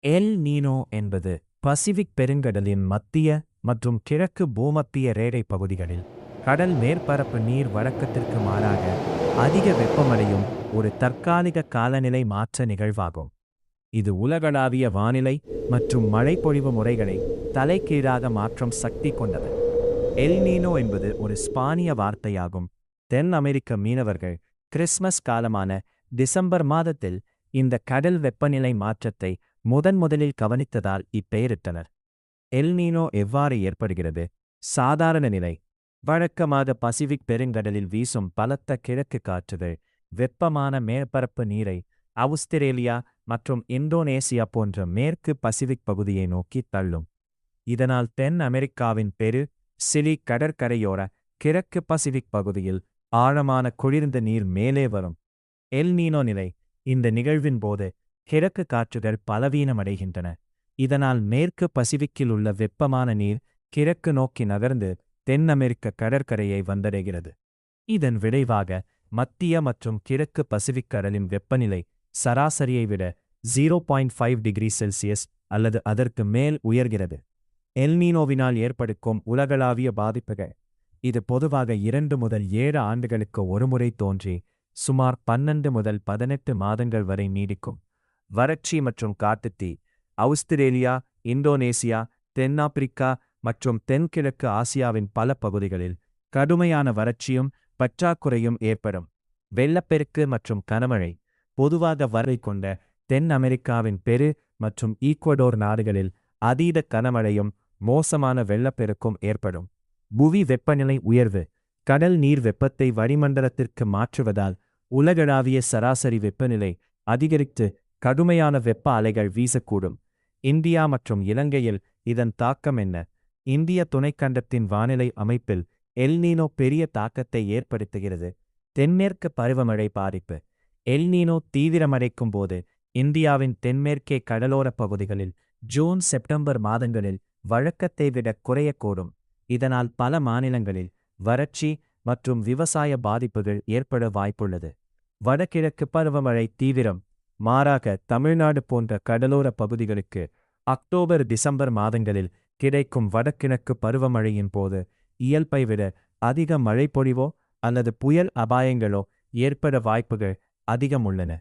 L Niño என்பது Pacific பெருங்கடலின் மத்திய மற்றும் கிழக்கு பூமத்திய ரேடை பகுதிகளில் கடல் மேற்பரப்பு நீர் வழக்கத்திற்கு மாறாக அதிக வெப்பமடையும் ஒரு தற்காலிக காலநிலை மாற்ற நிகழ்வாகும். இது உலகளாவிய வானிலை மற்றும் மழைப்பொழிவு முறைகளை தலைகீழாக மாற்றும் சக்தி கொண்டது. எல் நீனோ என்பது ஒரு ஸ்பானிய வார்த்தையாகும். தென் அமெரிக்க மீனவர்கள் கிறிஸ்மஸ் காலமான டிசம்பர் மாதத்தில் இந்த கடல் வெப்பநிலை மாற்றத்தை முதலில் கவனித்ததால் இப்பெயரிட்டனர். எல் நீனோ எவ்வாறு ஏற்படுகிறது? சாதாரண நிலை. வழக்கமாக பசிபிக் பெருங்கடலில் வீசும் பலத்த கிழக்கு காற்றுகள் வெப்பமான மேற்பரப்பு நீரை ஆஸ்திரேலியா மற்றும் இந்தோனேசியா போன்ற மேற்கு பசிபிக் பகுதியை நோக்கி தள்ளும். இதனால் தென் அமெரிக்காவின் பெரு, சிலி கடற்கரையோர கிழக்கு பசிபிக் பகுதியில் ஆழமான குளிர்ந்த நீர் மேலே வரும். எல் நீனோ நிலை. இந்த நிகழ்வின் போது கிழக்கு காற்றுகள் பலவீனமடைகின்றன. இதனால் மேற்கு பசிபிக்கில் உள்ள வெப்பமான நீர் கிழக்கு நோக்கி நகர்ந்து தென் அமெரிக்க கடற்கரையை வந்தடைகிறது. இதன் விளைவாக மத்திய மற்றும் கிழக்கு பசிபிக் கடலின் வெப்பநிலை சராசரியை விட 0.5 டிகிரி செல்சியஸ் அல்லது அதற்கு மேல் உயர்கிறது. எல் நீனோவினால் ஏற்படுக்கும் உலகளாவிய பாதிப்புகள். இது பொதுவாக 2 முதல் 7 ஆண்டுகளுக்கு ஒருமுறை தோன்றி சுமார் 12 முதல் 18 மாதங்கள் வரை நீடிக்கும். வறட்சி மற்றும் காட்டுத்தீ. ஆஸ்திரேலியா, இந்தோனேசியா, தென்னாப்பிரிக்கா மற்றும் தென்கிழக்கு ஆசியாவின் பல பகுதிகளில் கடுமையான வறட்சியும் பற்றாக்குறையும் ஏற்படும். வெள்ளப்பெருக்கு மற்றும் கனமழை. பொதுவாக வரை கொண்ட தென் அமெரிக்காவின் பெரு மற்றும் ஈக்குவடோர் நாடுகளில் அதீத கனமழையும் மோசமான வெள்ளப்பெருக்கும் ஏற்படும். புவி வெப்பநிலை உயர்வு. கடல் நீர் வெப்பத்தை வளிமண்டலத்திற்கு மாற்றுவதால் உலகளாவிய சராசரி வெப்பநிலை அதிகரித்து கடுமையான வெப்ப அலைகள் வீசக்கூடும். இந்தியா மற்றும் இலங்கையில் இதன் தாக்கம் என்ன? இந்திய துணைக்கண்டத்தின் வானிலை அமைப்பில் எல் நீனோ பெரிய தாக்கத்தை ஏற்படுத்துகிறது. தென்மேற்கு பருவமழை பாதிப்பு. எல் நீனோ தீவிரமடைக்கும் போது இந்தியாவின் தென்மேற்கே கடலோரப் பகுதிகளில் ஜூன் செப்டம்பர் மாதங்களில் வழக்கத்தை விட குறையக்கூடும். இதனால் பல மாநிலங்களில் வறட்சி மற்றும் விவசாய பாதிப்புகள் ஏற்பட வாய்ப்புள்ளது. வடகிழக்கு பருவமழை தீவிரம். மாறாக தமிழ்நாடு போன்ற கடலோர பகுதிகளுக்கு அக்டோபர் டிசம்பர் மாதங்களில் கிடைக்கும் வடகிழக்கு பருவமழையின் போது இயல்பை விட அதிக மழைப்பொழிவோ அல்லது புயல் அபாயங்களோ ஏற்பட வாய்ப்புகள் அதிகம் உள்ளன.